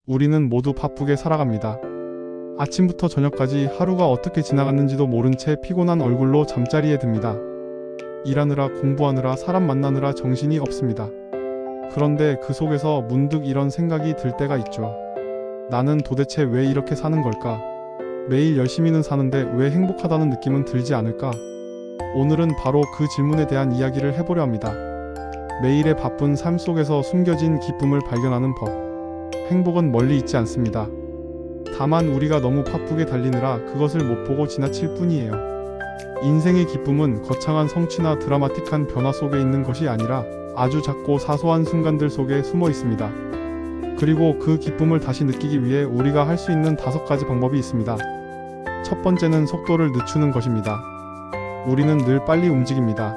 우리는 모두 바쁘게 살아갑니다. 아침부터 저녁까지 하루가 어떻게 지나갔는지도 모른 채 피곤한 얼굴로 잠자리에 듭니다. 일하느라 공부하느라 사람 만나느라 정신이 없습니다. 그런데 그 속에서 문득 이런 생각이 들 때가 있죠. 나는 도대체 왜 이렇게 사는 걸까? 매일 열심히는 사는데 왜 행복하다는 느낌은 들지 않을까? 오늘은 바로 그 질문에 대한 이야기를 해보려 합니다. 매일의 바쁜 삶 속에서 숨겨진 기쁨을 발견하는 법. 행복은 멀리 있지 않습니다. 다만 우리가 너무 바쁘게 달리느라 그것을 못 보고 지나칠 뿐이에요. 인생의 기쁨은 거창한 성취나 드라마틱한 변화 속에 있는 것이 아니라 아주 작고 사소한 순간들 속에 숨어 있습니다. 그리고 그 기쁨을 다시 느끼기 위해 우리가 할 수 있는 5가지 방법이 있습니다. 첫 번째는 속도를 늦추는 것입니다. 우리는 늘 빨리 움직입니다.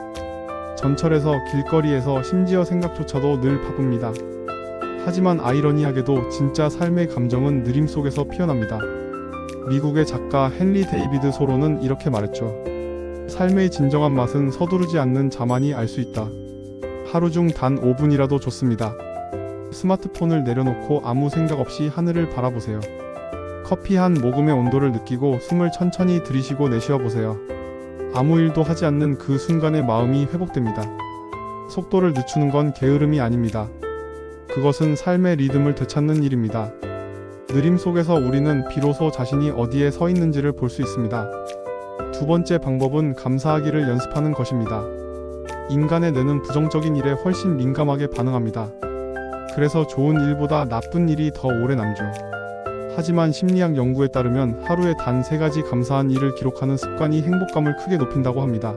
전철에서, 길거리에서, 심지어 생각조차도 늘 바쁩니다. 하지만 아이러니하게도 진짜 삶의 감정은 느림 속에서 피어납니다. 미국의 작가 헨리 데이비드 소로는 이렇게 말했죠. 삶의 진정한 맛은 서두르지 않는 자만이 알 수 있다. 하루 중 단 5분이라도 좋습니다. 스마트폰을 내려놓고 아무 생각 없이 하늘을 바라보세요. 커피 한 모금의 온도를 느끼고 숨을 천천히 들이쉬고 내쉬어보세요. 아무 일도 하지 않는 그 순간에 마음이 회복됩니다. 속도를 늦추는 건 게으름이 아닙니다. 그것은 삶의 리듬을 되찾는 일입니다. 느림 속에서 우리는 비로소 자신이 어디에 서 있는지를 볼 수 있습니다. 두 번째 방법은 감사하기를 연습하는 것입니다. 인간의 뇌는 부정적인 일에 훨씬 민감하게 반응합니다. 그래서 좋은 일보다 나쁜 일이 더 오래 남죠. 하지만 심리학 연구에 따르면 하루에 단 3가지 감사한 일을 기록하는 습관이 행복감을 크게 높인다고 합니다.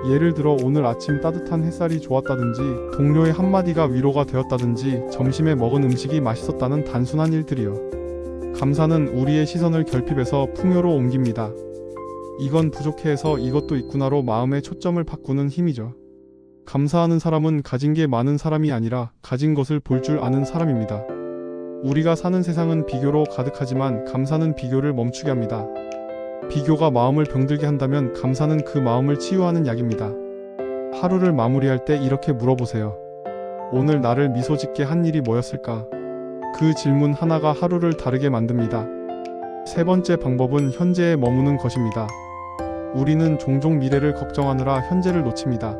예를 들어 오늘 아침 따뜻한 햇살이 좋았다든지, 동료의 한마디가 위로가 되었다든지, 점심에 먹은 음식이 맛있었다는 단순한 일들이요. 감사는 우리의 시선을 결핍해서 풍요로 옮깁니다. 이건 부족해 해서 이것도 있구나로 마음의 초점을 바꾸는 힘이죠. 감사하는 사람은 가진 게 많은 사람이 아니라 가진 것을 볼 줄 아는 사람입니다. 우리가 사는 세상은 비교로 가득하지만 감사는 비교를 멈추게 합니다. 비교가 마음을 병들게 한다면 감사는 그 마음을 치유하는 약입니다. 하루를 마무리할 때 이렇게 물어보세요. 오늘 나를 미소 짓게 한 일이 뭐였을까? 그 질문 하나가 하루를 다르게 만듭니다. 세 번째 방법은 현재에 머무는 것입니다. 우리는 종종 미래를 걱정하느라 현재를 놓칩니다.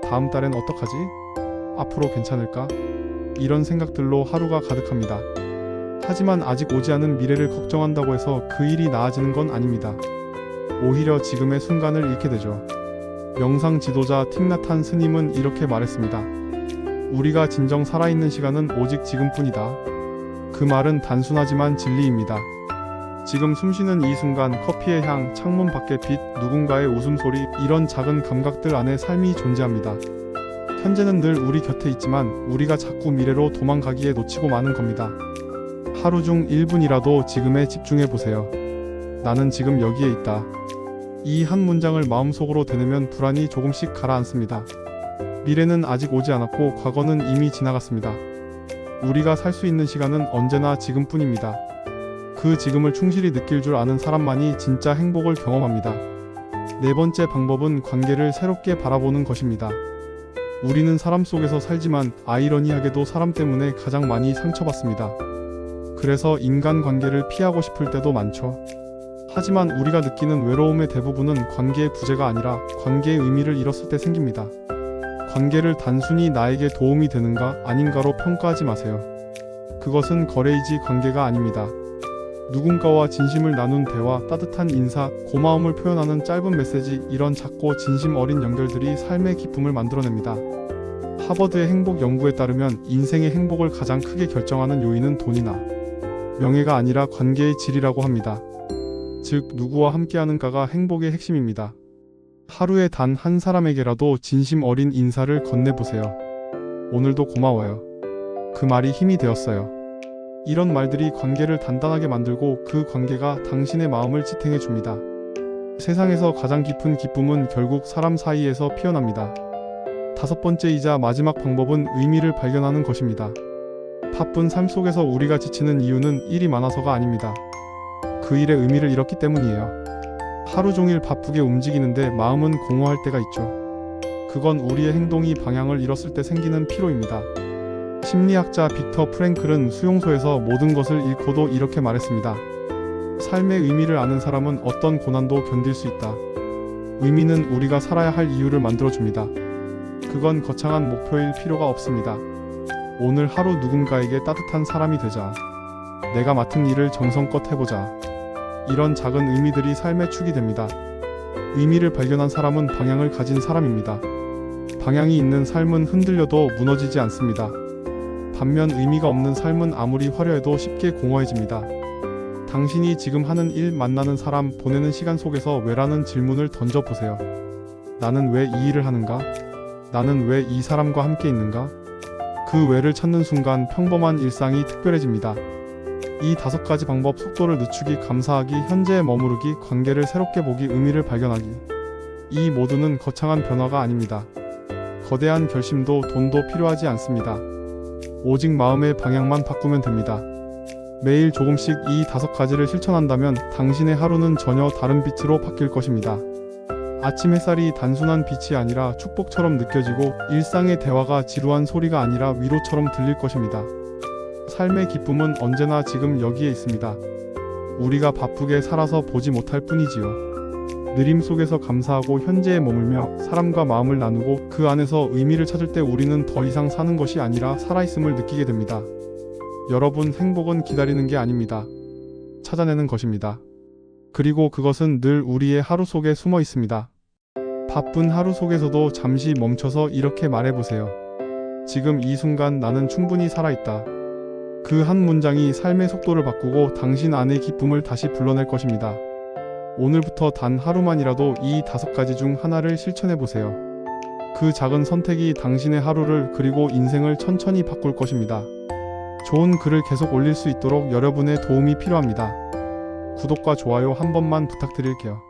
다음 달엔 어떡하지? 앞으로 괜찮을까? 이런 생각들로 하루가 가득합니다. 하지만 아직 오지 않은 미래를 걱정한다고 해서 그 일이 나아지는 건 아닙니다. 오히려 지금의 순간을 잃게 되죠. 명상 지도자 틱나탄 스님은 이렇게 말했습니다. 우리가 진정 살아있는 시간은 오직 지금뿐이다. 그 말은 단순하지만 진리입니다. 지금 숨쉬는 이 순간, 커피의 향, 창문 밖의 빛, 누군가의 웃음소리, 이런 작은 감각들 안에 삶이 존재합니다. 현재는 늘 우리 곁에 있지만 우리가 자꾸 미래로 도망가기에 놓치고 마는 겁니다. 하루 중 1분이라도 지금에 집중해보세요. 나는 지금 여기에 있다. 이 한 문장을 마음속으로 되뇌면 불안이 조금씩 가라앉습니다. 미래는 아직 오지 않았고 과거는 이미 지나갔습니다. 우리가 살 수 있는 시간은 언제나 지금뿐입니다. 그 지금을 충실히 느낄 줄 아는 사람만이 진짜 행복을 경험합니다. 네 번째 방법은 관계를 새롭게 바라보는 것입니다. 우리는 사람 속에서 살지만 아이러니하게도 사람 때문에 가장 많이 상처받습니다. 그래서 인간관계를 피하고 싶을 때도 많죠. 하지만 우리가 느끼는 외로움의 대부분은 관계의 부재가 아니라 관계의 의미를 잃었을 때 생깁니다. 관계를 단순히 나에게 도움이 되는가 아닌가로 평가하지 마세요. 그것은 거래이지 관계가 아닙니다. 누군가와 진심을 나눈 대화, 따뜻한 인사, 고마움을 표현하는 짧은 메시지, 이런 작고 진심 어린 연결들이 삶의 기쁨을 만들어냅니다. 하버드의 행복 연구에 따르면 인생의 행복을 가장 크게 결정하는 요인은 돈이나 명예가 아니라 관계의 질이라고 합니다. 즉, 누구와 함께하는가가 행복의 핵심입니다. 하루에 단 한 사람에게라도 진심 어린 인사를 건네보세요. 오늘도 고마워요. 그 말이 힘이 되었어요. 이런 말들이 관계를 단단하게 만들고 그 관계가 당신의 마음을 지탱해 줍니다. 세상에서 가장 깊은 기쁨은 결국 사람 사이에서 피어납니다. 5번째이자 마지막 방법은 의미를 발견하는 것입니다. 바쁜 삶 속에서 우리가 지치는 이유는 일이 많아서가 아닙니다. 그 일의 의미를 잃었기 때문이에요. 하루 종일 바쁘게 움직이는데 마음은 공허할 때가 있죠. 그건 우리의 행동이 방향을 잃었을 때 생기는 피로입니다. 심리학자 빅터 프랭클은 수용소에서 모든 것을 잃고도 이렇게 말했습니다. 삶의 의미를 아는 사람은 어떤 고난도 견딜 수 있다. 의미는 우리가 살아야 할 이유를 만들어줍니다. 그건 거창한 목표일 필요가 없습니다. 오늘 하루 누군가에게 따뜻한 사람이 되자. 내가 맡은 일을 정성껏 해보자. 이런 작은 의미들이 삶의 축이 됩니다. 의미를 발견한 사람은 방향을 가진 사람입니다. 방향이 있는 삶은 흔들려도 무너지지 않습니다. 반면 의미가 없는 삶은 아무리 화려해도 쉽게 공허해집니다. 당신이 지금 하는 일, 만나는 사람, 보내는 시간 속에서 왜라는 질문을 던져보세요. 나는 왜 이 일을 하는가? 나는 왜 이 사람과 함께 있는가? 그 왜를 찾는 순간 평범한 일상이 특별해집니다. 이 5가지 방법: 속도를 늦추기, 감사하기, 현재에 머무르기, 관계를 새롭게 보기, 의미를 발견하기. 이 모두는 거창한 변화가 아닙니다. 거대한 결심도 돈도 필요하지 않습니다. 오직 마음의 방향만 바꾸면 됩니다. 매일 조금씩 이 5가지를 실천한다면 당신의 하루는 전혀 다른 빛으로 바뀔 것입니다. 아침 햇살이 단순한 빛이 아니라 축복처럼 느껴지고, 일상의 대화가 지루한 소리가 아니라 위로처럼 들릴 것입니다. 삶의 기쁨은 언제나 지금 여기에 있습니다. 우리가 바쁘게 살아서 보지 못할 뿐이지요. 느림 속에서 감사하고 현재에 머물며 사람과 마음을 나누고 그 안에서 의미를 찾을 때 우리는 더 이상 사는 것이 아니라 살아있음을 느끼게 됩니다. 여러분, 행복은 기다리는 게 아닙니다. 찾아내는 것입니다. 그리고 그것은 늘 우리의 하루 속에 숨어 있습니다. 바쁜 하루 속에서도 잠시 멈춰서 이렇게 말해보세요. 지금 이 순간 나는 충분히 살아있다. 그 한 문장이 삶의 속도를 바꾸고 당신 안의 기쁨을 다시 불러낼 것입니다. 오늘부터 단 하루만이라도 이 5가지 중 하나를 실천해보세요. 그 작은 선택이 당신의 하루를, 그리고 인생을 천천히 바꿀 것입니다. 좋은 글을 계속 올릴 수 있도록 여러분의 도움이 필요합니다. 구독과 좋아요 한 번만 부탁드릴게요.